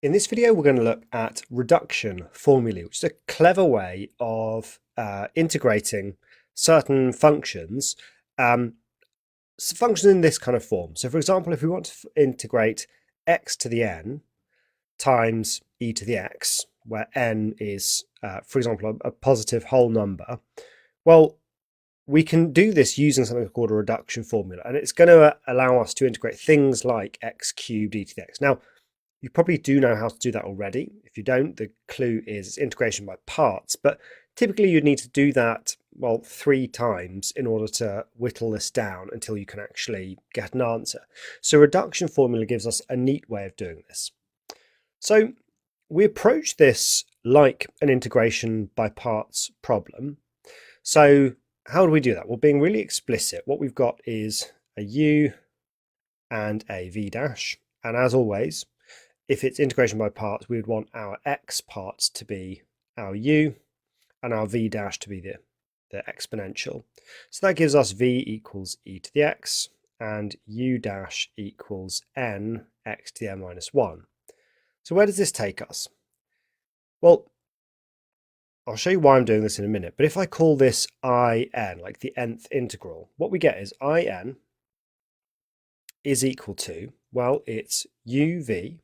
In this video, we're going to look at reduction formulae, which is a clever way of integrating certain functions, functions in this kind of form. So for example, if we want to integrate x to the n times e to the x, where n is, for example, a positive whole number, well, we can do this using something called a reduction formula, and it's going to allow us to integrate things like x cubed e to the x. Now, you probably do know how to do that already. If you don't, the clue is it's integration by parts, but typically you'd need to do that, well, 3 times in order to whittle this down until you can actually get an answer. So reduction formula gives us a neat way of doing this. So we approach this like an integration by parts problem. So how do we do that? Well, being really explicit, what we've got is a u and a v dash, and as always, if it's integration by parts, we would want our x parts to be our u and our v dash to be the exponential. So that gives us v equals e to the x and u dash equals n x to the n minus 1. So where does this take us? Well, I'll show you why I'm doing this in a minute, but if I call this in, like the nth integral, what we get is in is equal to, well, it's uv,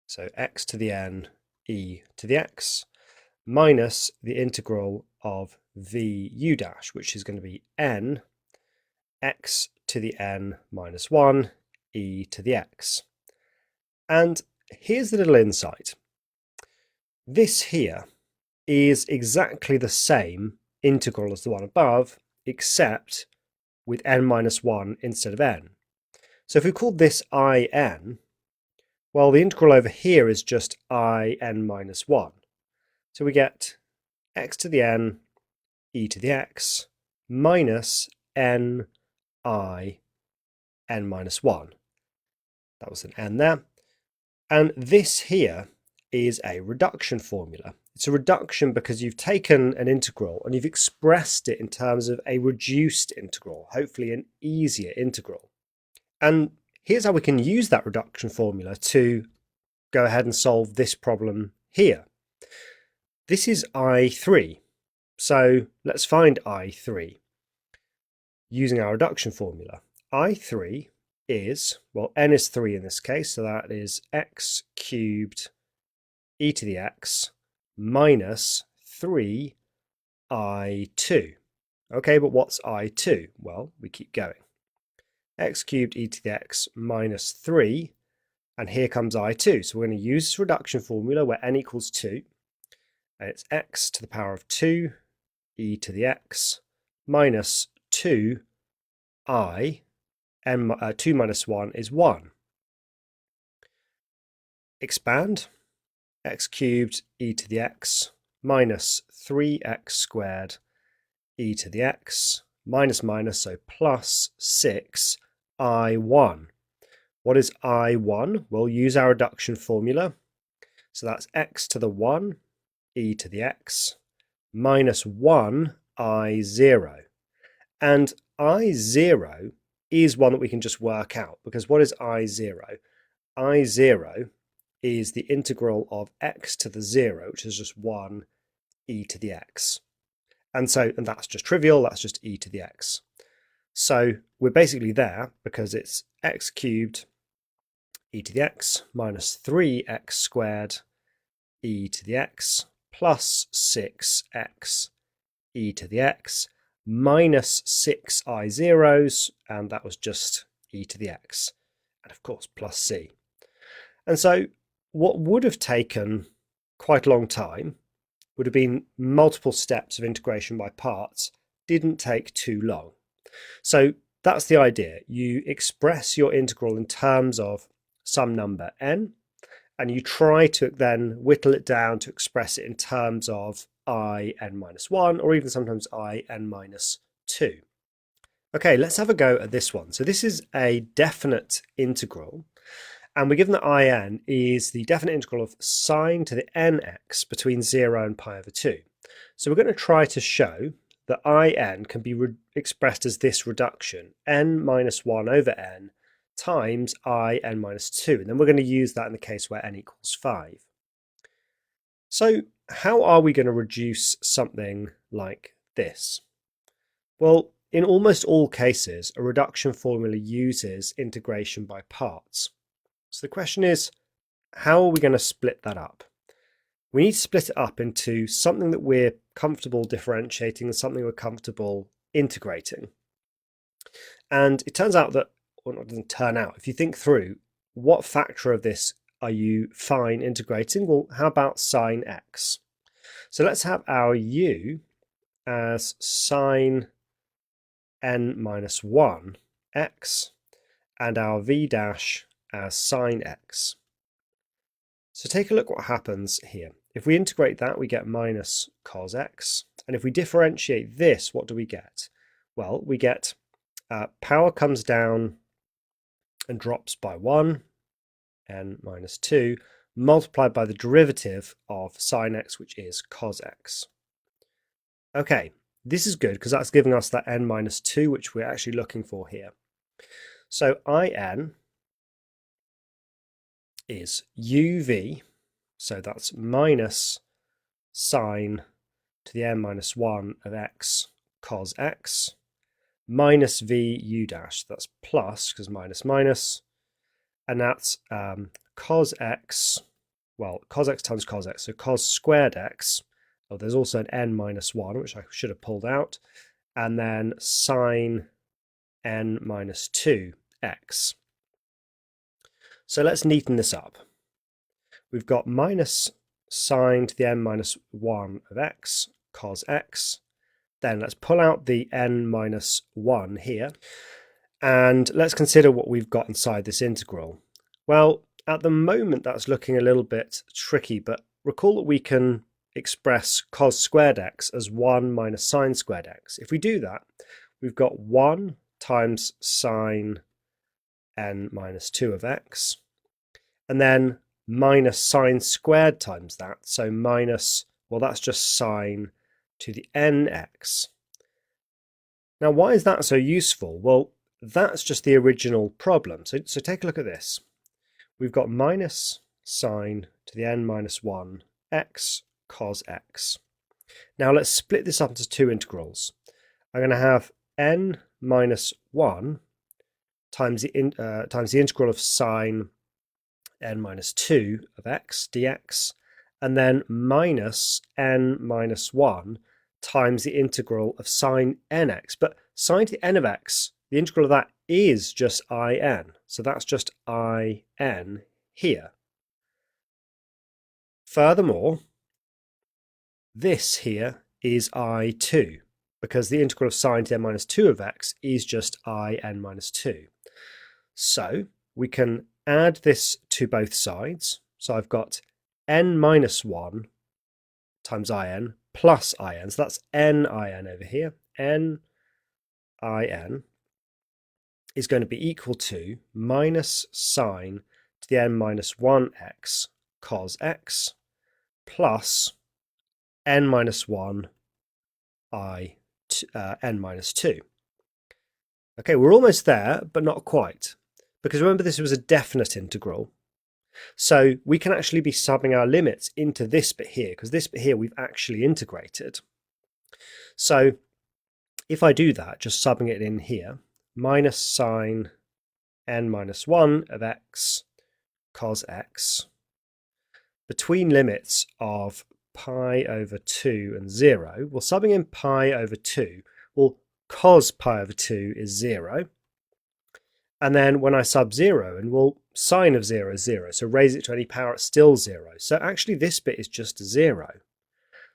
so x to the n e to the x, minus the integral of v u dash, which is going to be n x to the n minus 1 e to the x. And here's the little insight. This here is exactly the same integral as the one above, except with n minus 1 instead of n. So if we called this in, well, the integral over here is just in minus 1. So we get x to the n e to the x minus n minus 1. That was an n there. And this here is a reduction formula. It's a reduction because you've taken an integral and you've expressed it in terms of a reduced integral, hopefully an easier integral. And here's how we can use that reduction formula to go ahead and solve this problem here. This is I3. So let's find I3 using our reduction formula. I3 is, well, n is 3 in this case, so that is x cubed e to the x minus 3i2. Okay, but what's I2? Well, we keep going. X cubed e to the x minus 3, and here comes I2. So we're going to use this reduction formula where n equals 2, and it's x to the power of 2 e to the x minus 2 2 minus 1 is 1. Expand, x cubed e to the x minus 3x squared e to the x minus minus, so plus 6i1. What is I1? We'll use our reduction formula. So that's x to the 1 e to the x minus 1 I0. And I0 is one that we can just work out, because what is I0? I0 is the integral of x to the 0, which is just 1 e to the x. And that's just trivial, that's just e to the x. So we're basically there because it's x cubed e to the x minus 3x squared e to the x plus 6x e to the x minus 6 I0s, and that was just e to the x, and of course plus c. And so what would have taken quite a long time would have been multiple steps of integration by parts, didn't take too long. So that's the idea. You express your integral in terms of some number n, and you try to then whittle it down to express it in terms of in minus 1, or even sometimes in minus 2. Okay, let's have a go at this one. So this is a definite integral, and we're given that in is the definite integral of sine to the nx between 0 and pi over 2. So we're going to try to show that in can be expressed as this reduction, n minus 1 over n times I n minus 2. And then we're going to use that in the case where n equals 5. So how are we going to reduce something like this? Well, in almost all cases, a reduction formula uses integration by parts. So the question is, how are we going to split that up? We need to split it up into something that we're comfortable differentiating and something we're comfortable integrating. And it turns out that, or it doesn't turn out, if you think through, what factor of this are you fine integrating? Well, how about sine x? So let's have our u as sine n minus 1 x and our v dash as sine x. So take a look what happens here. If we integrate that, we get minus cos x. And if we differentiate this, what do we get? Well, we get power comes down and drops by 1, n minus 2, multiplied by the derivative of sine x, which is cos x. Okay, this is good because that's giving us that n minus 2, which we're actually looking for here. So in is uv, so that's minus sine to the n minus 1 of x cos x, minus v u dash, that's plus because minus minus, and that's cos x, well, cos x times cos x, so cos squared x. Oh, there's also an n minus 1, which I should have pulled out, and then sine n minus 2 x. So let's neaten this up. We've got minus sine to the n minus 1 of x cos x. Then let's pull out the n minus 1 here, and let's consider what we've got inside this integral. Well, at the moment that's looking a little bit tricky, but recall that we can express cos squared x as 1 minus sine squared x. If we do that, we've got 1 times sine n minus 2 of x, and then minus sine squared times that, so minus, well, that's just sine to the nx. Now, why is that so useful? Well, that's just the original problem. So take a look at this. We've got minus sine to the n minus 1 x cos x. Now let's split this up into two integrals. I'm going to have n minus 1 times the integral of sine n minus 2 of x dx, and then minus n minus 1 times the integral of sine nx. But sine to the n of x, the integral of that is just in. So that's just in here. Furthermore, this here is I2, because the integral of sine to n minus 2 of x is just in minus 2. So we can add this to both sides. So I've got n minus 1 times in plus in. So that's nin over here. Nin is going to be equal to minus sine to the n minus 1x cos x plus n minus 1 n minus 2. Okay, we're almost there, but not quite. Because remember, this was a definite integral. So we can actually be subbing our limits into this bit here, because this bit here we've actually integrated. So if I do that, just subbing it in here, minus sine n minus 1 of x cos x, between limits of pi over 2 and 0, well, subbing in pi over 2, well, cos pi over 2 is 0. And then when I sub 0, and well, sine of 0 is 0, so raise it to any power, it's still 0. So actually this bit is just 0.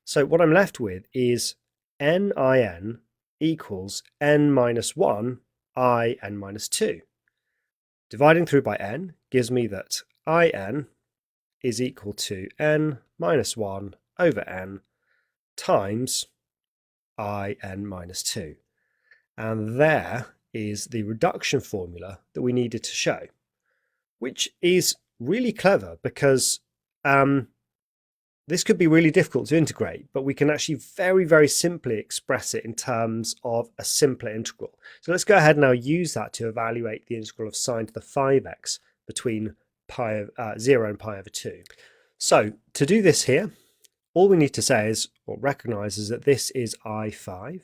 So what I'm left with is nin equals n minus 1 in minus 2. Dividing through by n gives me that in is equal to n minus 1 over n times in minus 2. And there is the reduction formula that we needed to show, which is really clever because this could be really difficult to integrate, but we can actually very, very simply express it in terms of a simpler integral. So let's go ahead and now use that to evaluate the integral of sine to the 5x between 0 and pi over 2. So to do this here, all we need to say is, or recognise, is that this is I5.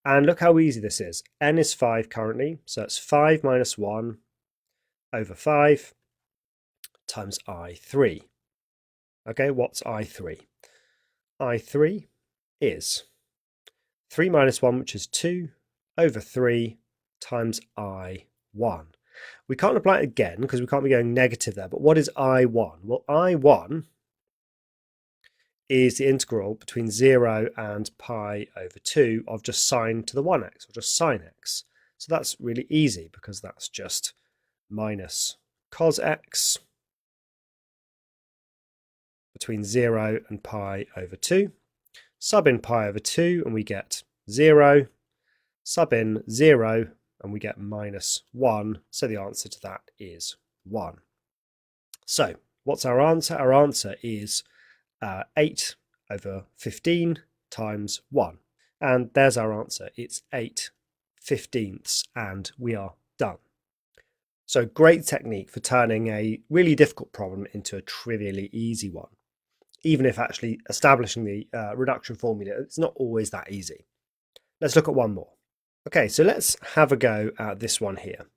And look how easy this is. N is 5 currently, so it's 5 minus 1 over 5 times I3. Okay, what's I3? I3 is 3 minus 1, which is 2, over 3 times I1. We can't apply it again because we can't be going negative there, but what is I1? Well, I1 is the integral between 0 and pi over 2 of just sine to the 1x, or just sine x. So that's really easy because that's just minus cos x between 0 and pi over 2. Sub in pi over 2 and we get 0. Sub in 0 and we get minus 1. So the answer to that is 1. So what's our answer? Our answer is 8 over 15 times 1. And there's our answer. It's 8/15 and we are done. So great technique for turning a really difficult problem into a trivially easy one. Even if actually establishing the reduction formula, it's not always that easy. Let's look at one more. Okay, so let's have a go at this one here.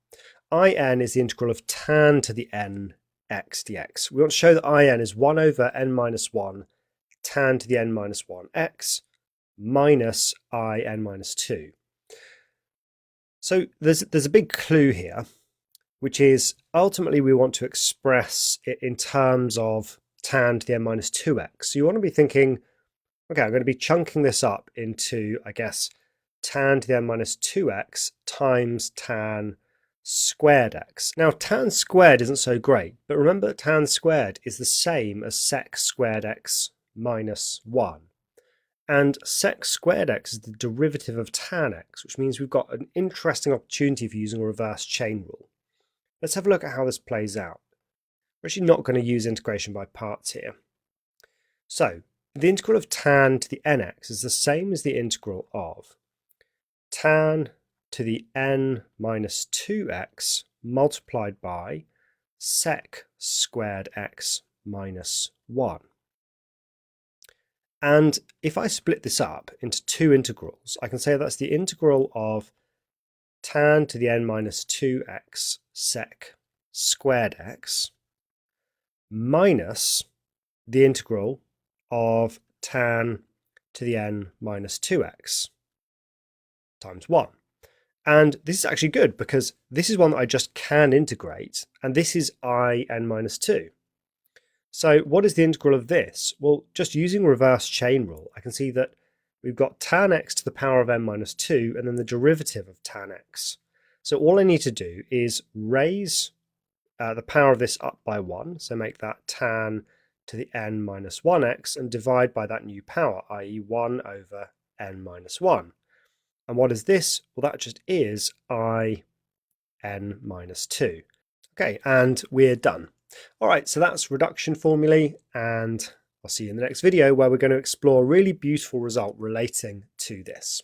In is the integral of tan to the n x dx. We want to show that in is 1 over n minus 1 tan to the n minus 1 x minus in minus 2. So there's a big clue here, which is ultimately we want to express it in terms of tan to the n minus 2x. So you want to be thinking, okay, I'm going to be chunking this up into, I guess, tan to the n minus 2x times tan squared x. Now, tan squared isn't so great, but remember that tan squared is the same as sec squared x minus 1. And sec squared x is the derivative of tan x, which means we've got an interesting opportunity for using a reverse chain rule. Let's have a look at how this plays out. We're actually not going to use integration by parts here. So the integral of tan to the nx is the same as the integral of tan to the n minus 2x multiplied by sec squared x minus 1. And if I split this up into two integrals, I can say that's the integral of tan to the n minus 2x sec squared x minus the integral of tan to the n minus 2x times 1. And this is actually good because this is one that I just can integrate, and this is in minus 2. So what is the integral of this? Well, just using reverse chain rule, I can see that we've got tan x to the power of n minus 2 and then the derivative of tan x. So all I need to do is raise the power of this up by 1, so make that tan to the n minus 1x and divide by that new power, i.e. 1 over n minus 1. And what is this? Well, that just is in minus 2. Okay, and we're done. All right, so that's reduction formulae, and I'll see you in the next video where we're going to explore a really beautiful result relating to this.